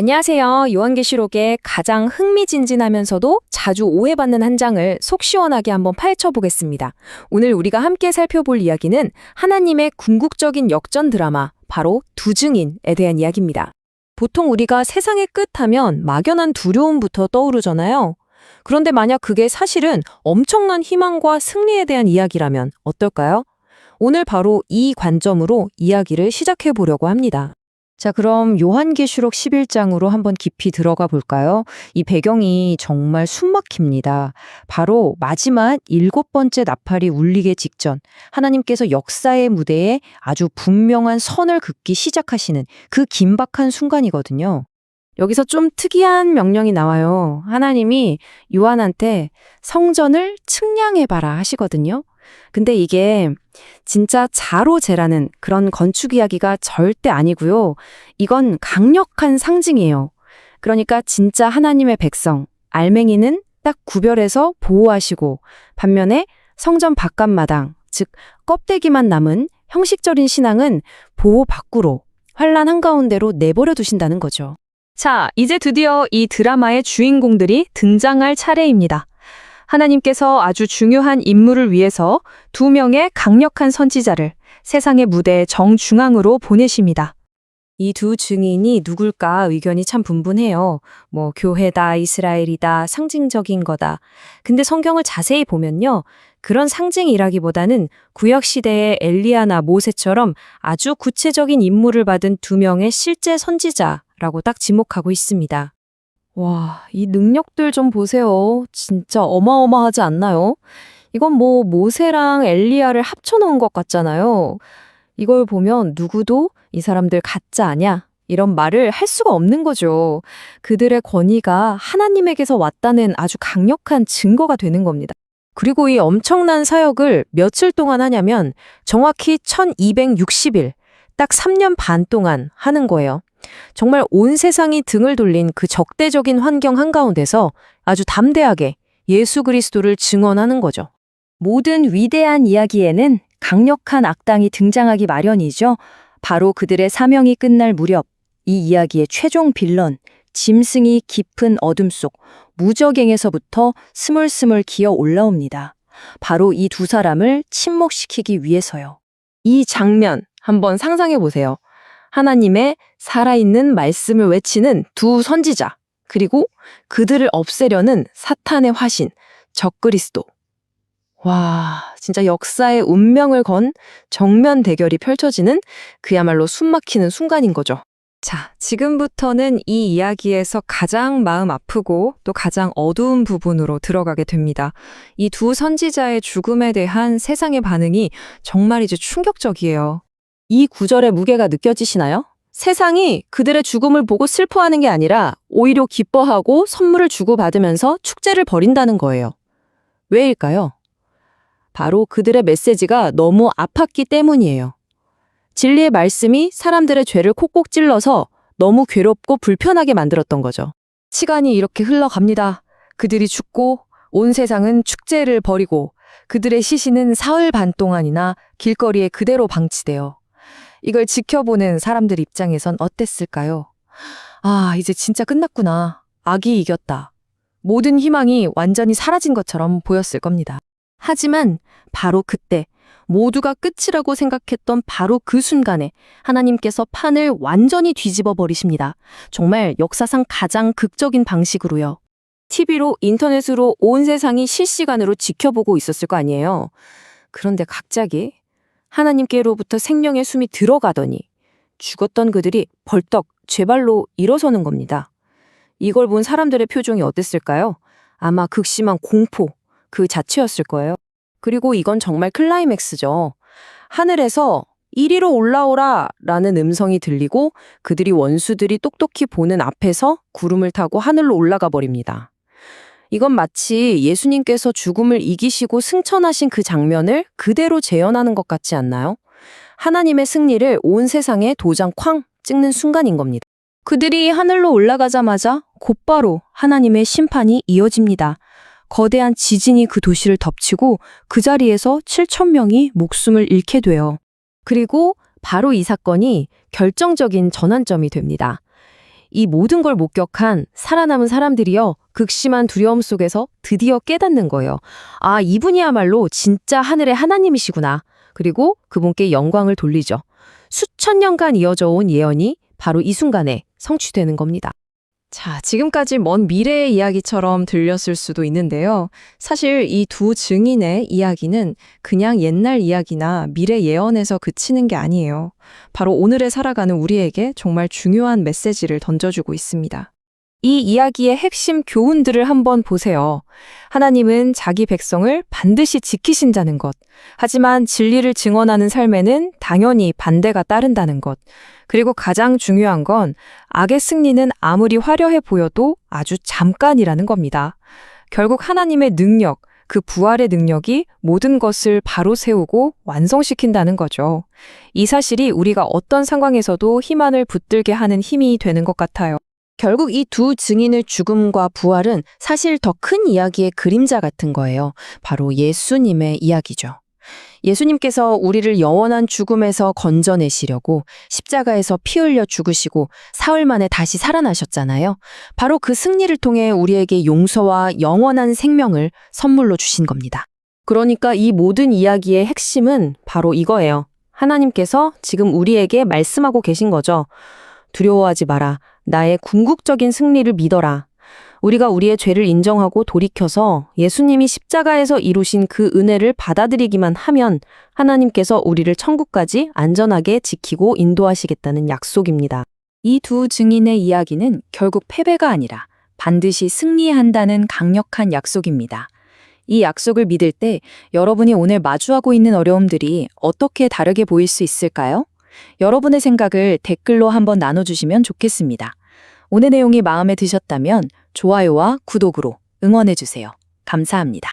안녕하세요. 요한계시록의 가장 흥미진진하면서도 자주 오해받는 한 장을 속 시원하게 한번 파헤쳐 보겠습니다. 오늘 우리가 함께 살펴볼 이야기는 하나님의 궁극적인 역전 드라마, 바로 두 증인에 대한 이야기입니다. 보통 우리가 세상의 끝 하면 막연한 두려움부터 떠오르잖아요. 그런데 만약 그게 사실은 엄청난 희망과 승리에 대한 이야기라면 어떨까요? 오늘 바로 이 관점으로 이야기를 시작해 보려고 합니다. 자, 그럼 요한계시록 11장으로 한번 깊이 들어가 볼까요? 이 배경이 정말 숨막힙니다. 바로 마지막 7번째 나팔이 울리기 직전 하나님께서 역사의 무대에 아주 분명한 선을 긋기 시작하시는 그 긴박한 순간이거든요. 여기서 좀 특이한 명령이 나와요. 하나님이 요한한테 성전을 측량해봐라 하시거든요. 근데 이게 진짜 자로재라는 그런 건축 이야기가 절대 아니고요. 이건 강력한 상징이에요. 그러니까 진짜 하나님의 백성, 알맹이는 딱 구별해서 보호하시고 반면에 성전 바깥마당, 즉 껍데기만 남은 형식적인 신앙은 보호 밖으로 환란 한가운데로 내버려 두신다는 거죠. 자, 이제 드디어 이 드라마의 주인공들이 등장할 차례입니다. 하나님께서 아주 중요한 임무를 위해서 2명의 강력한 선지자를 세상의 무대 정중앙으로 보내십니다. 이 두 증인이 누굴까 의견이 참 분분해요. 교회다, 이스라엘이다, 상징적인 거다. 근데 성경을 자세히 보면요. 그런 상징이라기보다는 구약시대의 엘리야나 모세처럼 아주 구체적인 임무를 받은 2명의 실제 선지자라고 딱 지목하고 있습니다. 와, 이 능력들 좀 보세요. 진짜 어마어마하지 않나요? 이건 모세랑 엘리야를 합쳐놓은 것 같잖아요. 이걸 보면 누구도 이 사람들 가짜 아냐? 이런 말을 할 수가 없는 거죠. 그들의 권위가 하나님에게서 왔다는 아주 강력한 증거가 되는 겁니다. 그리고 이 엄청난 사역을 며칠 동안 하냐면 정확히 1260일, 딱 3년 반 동안 하는 거예요. 정말 온 세상이 등을 돌린 그 적대적인 환경 한가운데서 아주 담대하게 예수 그리스도를 증언하는 거죠. 모든 위대한 이야기에는 강력한 악당이 등장하기 마련이죠. 바로 그들의 사명이 끝날 무렵 이 이야기의 최종 빌런, 짐승이 깊은 어둠 속 무저갱에서부터 스물스물 기어 올라옵니다. 바로 이 두 사람을 침묵시키기 위해서요. 이 장면 한번 상상해 보세요. 하나님의 살아있는 말씀을 외치는 두 선지자, 그리고 그들을 없애려는 사탄의 화신, 적그리스도. 와, 진짜 역사의 운명을 건 정면 대결이 펼쳐지는 그야말로 숨막히는 순간인 거죠. 자, 지금부터는 이 이야기에서 가장 마음 아프고 또 가장 어두운 부분으로 들어가게 됩니다. 이 두 선지자의 죽음에 대한 세상의 반응이 정말 이제 충격적이에요. 이 구절의 무게가 느껴지시나요? 세상이 그들의 죽음을 보고 슬퍼하는 게 아니라 오히려 기뻐하고 선물을 주고받으면서 축제를 벌인다는 거예요. 왜일까요? 바로 그들의 메시지가 너무 아팠기 때문이에요. 진리의 말씀이 사람들의 죄를 콕콕 찔러서 너무 괴롭고 불편하게 만들었던 거죠. 시간이 이렇게 흘러갑니다. 그들이 죽고 온 세상은 축제를 벌이고 그들의 시신은 사흘 반 동안이나 길거리에 그대로 방치돼요. 이걸 지켜보는 사람들 입장에선 어땠을까요? 아, 이제 진짜 끝났구나. 악이 이겼다. 모든 희망이 완전히 사라진 것처럼 보였을 겁니다. 하지만 바로 그때 모두가 끝이라고 생각했던 바로 그 순간에 하나님께서 판을 완전히 뒤집어 버리십니다. 정말 역사상 가장 극적인 방식으로요. TV로, 인터넷으로 온 세상이 실시간으로 지켜보고 있었을 거 아니에요. 그런데 갑자기 하나님께로부터 생명의 숨이 들어가더니 죽었던 그들이 벌떡 죄발로 일어서는 겁니다. 이걸 본 사람들의 표정이 어땠을까요? 아마 극심한 공포 그 자체였을 거예요. 그리고 이건 정말 클라이맥스죠. 하늘에서 이리로 올라오라 라는 음성이 들리고 그들이 원수들이 똑똑히 보는 앞에서 구름을 타고 하늘로 올라가 버립니다. 이건 마치 예수님께서 죽음을 이기시고 승천하신 그 장면을 그대로 재현하는 것 같지 않나요? 하나님의 승리를 온 세상에 도장 쾅 찍는 순간인 겁니다. 그들이 하늘로 올라가자마자 곧바로 하나님의 심판이 이어집니다. 거대한 지진이 그 도시를 덮치고 그 자리에서 7,000명이 목숨을 잃게 돼요. 그리고 바로 이 사건이 결정적인 전환점이 됩니다. 이 모든 걸 목격한 살아남은 사람들이요, 극심한 두려움 속에서 드디어 깨닫는 거예요. 아, 이분이야말로 진짜 하늘의 하나님이시구나. 그리고 그분께 영광을 돌리죠. 수천 년간 이어져 온 예언이 바로 이 순간에 성취되는 겁니다. 자, 지금까지 먼 미래의 이야기처럼 들렸을 수도 있는데요. 사실 이 두 증인의 이야기는 그냥 옛날 이야기나 미래 예언에서 그치는 게 아니에요. 바로 오늘에 살아가는 우리에게 정말 중요한 메시지를 던져주고 있습니다. 이 이야기의 핵심 교훈들을 한번 보세요. 하나님은 자기 백성을 반드시 지키신다는 것. 하지만 진리를 증언하는 삶에는 당연히 반대가 따른다는 것. 그리고 가장 중요한 건 악의 승리는 아무리 화려해 보여도 아주 잠깐이라는 겁니다. 결국 하나님의 능력, 그 부활의 능력이 모든 것을 바로 세우고 완성시킨다는 거죠. 이 사실이 우리가 어떤 상황에서도 희망을 붙들게 하는 힘이 되는 것 같아요. 결국 이 두 증인의 죽음과 부활은 사실 더 큰 이야기의 그림자 같은 거예요. 바로 예수님의 이야기죠. 예수님께서 우리를 영원한 죽음에서 건져내시려고 십자가에서 피 흘려 죽으시고 사흘 만에 다시 살아나셨잖아요. 바로 그 승리를 통해 우리에게 용서와 영원한 생명을 선물로 주신 겁니다. 그러니까 이 모든 이야기의 핵심은 바로 이거예요. 하나님께서 지금 우리에게 말씀하고 계신 거죠. 두려워하지 마라. 나의 궁극적인 승리를 믿어라. 우리가 우리의 죄를 인정하고 돌이켜서 예수님이 십자가에서 이루신 그 은혜를 받아들이기만 하면 하나님께서 우리를 천국까지 안전하게 지키고 인도하시겠다는 약속입니다. 이 두 증인의 이야기는 결국 패배가 아니라 반드시 승리한다는 강력한 약속입니다. 이 약속을 믿을 때 여러분이 오늘 마주하고 있는 어려움들이 어떻게 다르게 보일 수 있을까요? 여러분의 생각을 댓글로 한번 나눠주시면 좋겠습니다. 오늘 내용이 마음에 드셨다면 좋아요와 구독으로 응원해주세요. 감사합니다.